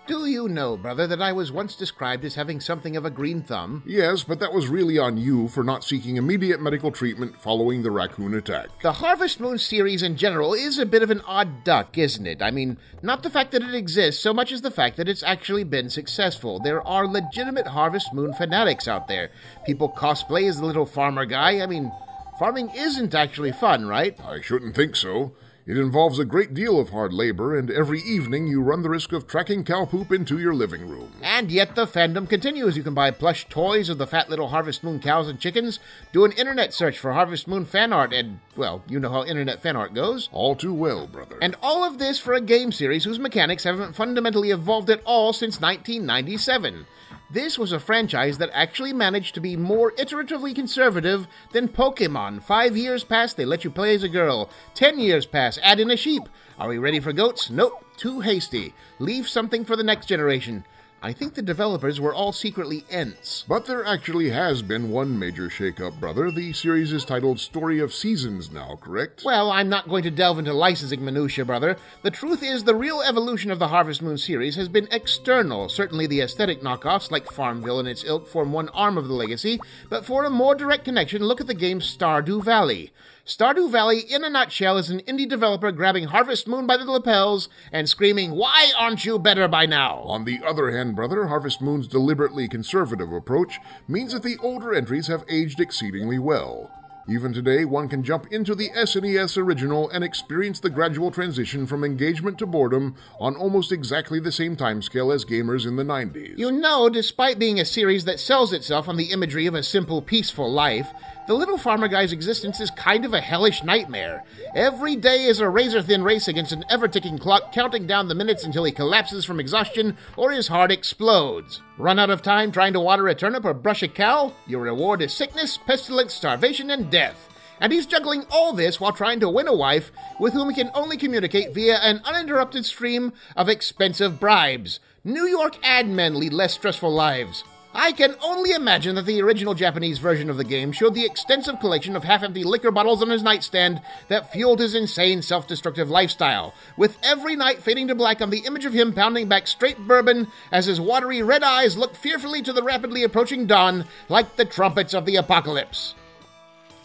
Do you know, brother, that I was once described as having something of a green thumb? Yes, but that was really on you for not seeking immediate medical treatment following the raccoon attack. The Harvest Moon series in general is a bit of an odd duck, isn't it? I mean, not the fact that it exists so much as the fact that it's actually been successful. There are legitimate Harvest Moon fanatics out there. People cosplay as the little farmer guy. I mean, farming isn't actually fun, right? I shouldn't think so. It involves a great deal of hard labor, and every evening you run the risk of tracking cow poop into your living room. And yet the fandom continues. You can buy plush toys of the fat little Harvest Moon cows and chickens, do an internet search for Harvest Moon fan art, and, well, you know how internet fan art goes. All too well, brother. And all of this for a game series whose mechanics haven't fundamentally evolved at all since 1997. This was a franchise that actually managed to be more iteratively conservative than Pokemon. 5 years pass, they let you play as a girl. 10 years pass, add in a sheep. Are we ready for goats? Nope, too hasty. Leave something for the next generation. I think the developers were all secretly Ents. But there actually has been one major shakeup, brother. The series is titled Story of Seasons now, correct? Well, I'm not going to delve into licensing minutiae, brother. The truth is, the real evolution of the Harvest Moon series has been external. Certainly the aesthetic knockoffs, like Farmville and its ilk, form one arm of the legacy, but for a more direct connection, look at the game Stardew Valley. Stardew Valley, in a nutshell, is an indie developer grabbing Harvest Moon by the lapels and screaming, "Why aren't you better by now?" On the other hand, brother, Harvest Moon's deliberately conservative approach means that the older entries have aged exceedingly well. Even today, one can jump into the SNES original and experience the gradual transition from engagement to boredom on almost exactly the same timescale as gamers in the 90s. You know, despite being a series that sells itself on the imagery of a simple, peaceful life, the little farmer guy's existence is kind of a hellish nightmare. Every day is a razor-thin race against an ever-ticking clock, counting down the minutes until he collapses from exhaustion or his heart explodes. Run out of time trying to water a turnip or brush a cow? Your reward is sickness, pestilence, starvation, and death. And he's juggling all this while trying to win a wife with whom he can only communicate via an uninterrupted stream of expensive bribes. New York ad men lead less stressful lives. I can only imagine that the original Japanese version of the game showed the extensive collection of half-empty liquor bottles on his nightstand that fueled his insane, self-destructive lifestyle, with every night fading to black on the image of him pounding back straight bourbon as his watery red eyes look fearfully to the rapidly approaching dawn like the trumpets of the apocalypse.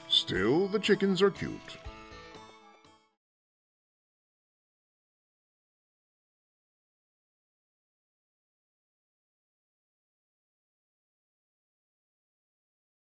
Still, the chickens are cute.